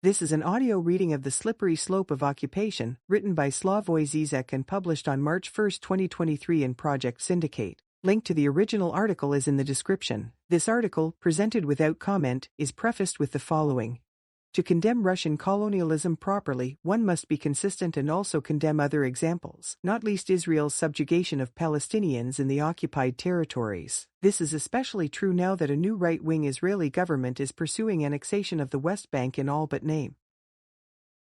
This is an audio reading of The Slippery Slope of Occupation, written by Slavoj and published on March 1, 2023 in Project Syndicate. Link to the original article is in the description. This article, presented without comment, is prefaced with the following. To condemn Russian colonialism properly, one must be consistent and also condemn other examples, not least Israel's subjugation of Palestinians in the occupied territories. This is especially true now that a new right-wing Israeli government is pursuing annexation of the West Bank in all but name.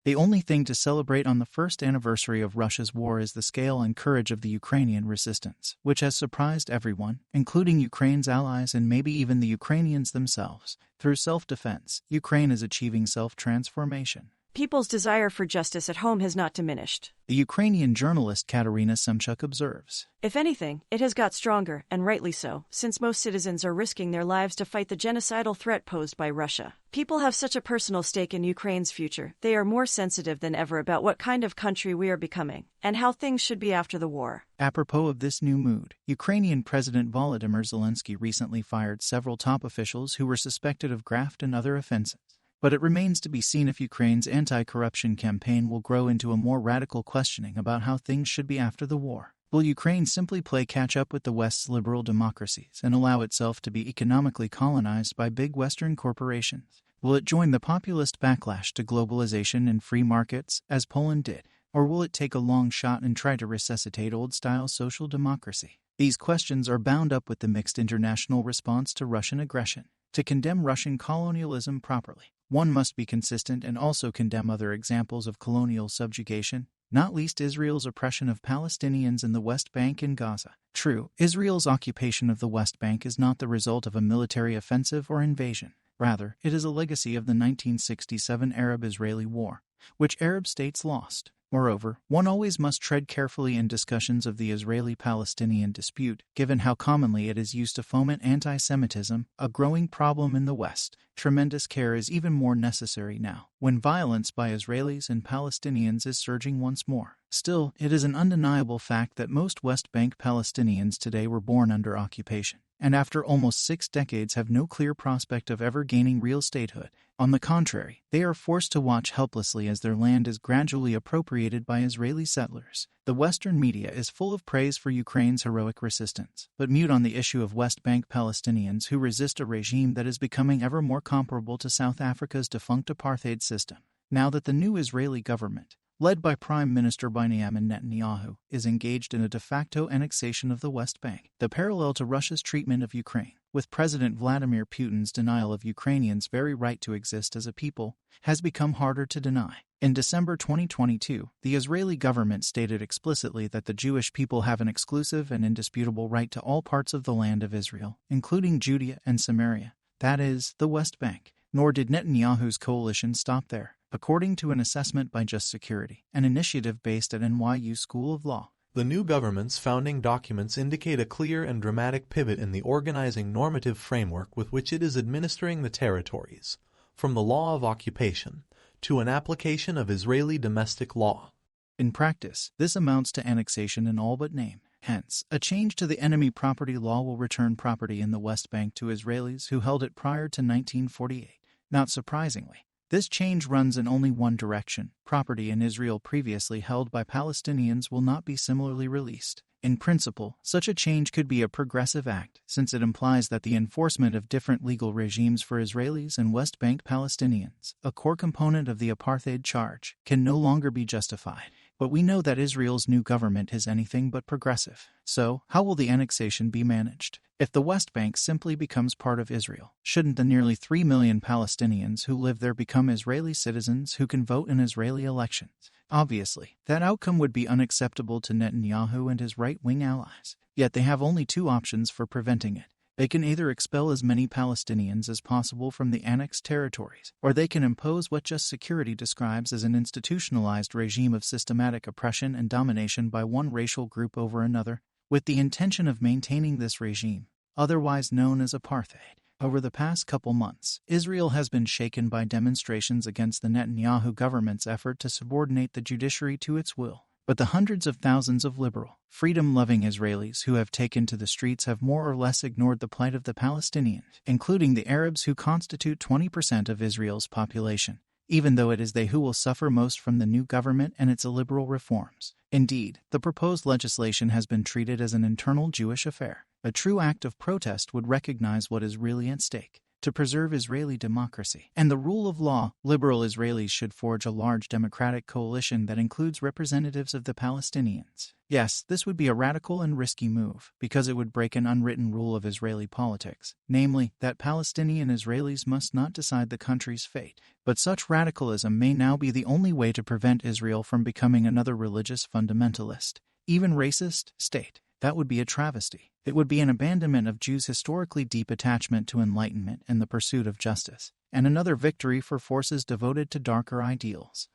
The only thing to celebrate on the first anniversary of Russia's war is the scale and courage of the Ukrainian resistance, which has surprised everyone, including Ukraine's allies and maybe even the Ukrainians themselves. Through self-defense, Ukraine is achieving self-transformation. People's desire for justice at home has not diminished. The Ukrainian journalist Katerina Semchuk observes. If anything, it has got stronger, and rightly so, since most citizens are risking their lives to fight the genocidal threat posed by Russia. People have such a personal stake in Ukraine's future. They are more sensitive than ever about what kind of country we are becoming, and how things should be after the war. Apropos of this new mood, Ukrainian President Volodymyr Zelensky recently fired several top officials who were suspected of graft and other offenses. But it remains to be seen if Ukraine's anti-corruption campaign will grow into a more radical questioning about how things should be after the war. Will Ukraine simply play catch-up with the West's liberal democracies and allow itself to be economically colonized by big Western corporations? Will it join the populist backlash to globalization and free markets, as Poland did? Or will it take a long shot and try to resuscitate old-style social democracy? These questions are bound up with the mixed international response to Russian aggression. To condemn Russian colonialism properly, one must be consistent and also condemn other examples of colonial subjugation, not least Israel's oppression of Palestinians in the West Bank and Gaza. True, Israel's occupation of the West Bank is not the result of a military offensive or invasion. Rather, it is a legacy of the 1967 Arab-Israeli War, which Arab states lost. Moreover, one always must tread carefully in discussions of the Israeli-Palestinian dispute, given how commonly it is used to foment anti-Semitism, a growing problem in the West. Tremendous care is even more necessary now, when violence by Israelis and Palestinians is surging once more. Still, it is an undeniable fact that most West Bank Palestinians today were born under occupation, and after almost 6 decades have no clear prospect of ever gaining real statehood. On the contrary, they are forced to watch helplessly as their land is gradually appropriated by Israeli settlers. The Western media is full of praise for Ukraine's heroic resistance, but mute on the issue of West Bank Palestinians who resist a regime that is becoming ever more comparable to South Africa's defunct apartheid system. Now that the new Israeli government, led by Prime Minister Benjamin Netanyahu, is engaged in a de facto annexation of the West Bank, the parallel to Russia's treatment of Ukraine, with President Vladimir Putin's denial of Ukrainians' very right to exist as a people, has become harder to deny. In December 2022, the Israeli government stated explicitly that the Jewish people have an exclusive and indisputable right to all parts of the land of Israel, including Judea and Samaria, that is, the West Bank. Nor did Netanyahu's coalition stop there. According to an assessment by Just Security, an initiative based at NYU School of Law, the new government's founding documents indicate a clear and dramatic pivot in the organizing normative framework with which it is administering the territories, from the law of occupation to an application of Israeli domestic law. In practice, this amounts to annexation in all but name. Hence, a change to the enemy property law will return property in the West Bank to Israelis who held it prior to 1948. Not surprisingly, this change runs in only one direction. Property in Israel previously held by Palestinians will not be similarly released. In principle, such a change could be a progressive act, since it implies that the enforcement of different legal regimes for Israelis and West Bank Palestinians, a core component of the apartheid charge, can no longer be justified. But we know that Israel's new government is anything but progressive. So, how will the annexation be managed? If the West Bank simply becomes part of Israel, shouldn't the nearly 3 million Palestinians who live there become Israeli citizens who can vote in Israeli elections? Obviously, that outcome would be unacceptable to Netanyahu and his right-wing allies. Yet they have only 2 options for preventing it. They can either expel as many Palestinians as possible from the annexed territories, or they can impose what Just Security describes as an institutionalized regime of systematic oppression and domination by one racial group over another, with the intention of maintaining this regime, otherwise known as apartheid. Over the past couple months, Israel has been shaken by demonstrations against the Netanyahu government's effort to subordinate the judiciary to its will. But the hundreds of thousands of liberal, freedom-loving Israelis who have taken to the streets have more or less ignored the plight of the Palestinians, including the Arabs who constitute 20% of Israel's population. even though it is they who will suffer most from the new government and its illiberal reforms. Indeed, the proposed legislation has been treated as an internal Jewish affair. A true act of protest would recognize what is really at stake. To preserve Israeli democracy and the rule of law, liberal Israelis should forge a large democratic coalition that includes representatives of the Palestinians. Yes, this would be a radical and risky move, because it would break an unwritten rule of Israeli politics, namely, that Palestinian Israelis must not decide the country's fate. But such radicalism may now be the only way to prevent Israel from becoming another religious fundamentalist, even racist, state. That would be a travesty. It would be an abandonment of Jews' historically deep attachment to enlightenment and the pursuit of justice, and another victory for forces devoted to darker ideals.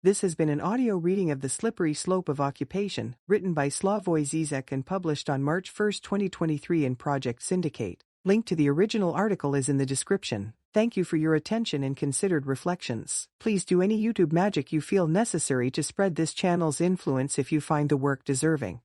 This has been an audio reading of The Slippery Slope of Occupation, written by Slavoj Zizek and published on March 1, 2023 in Project Syndicate. Link to the original article is in the description. Thank you for your attention and considered reflections. Please do any YouTube magic you feel necessary to spread this channel's influence if you find the work deserving.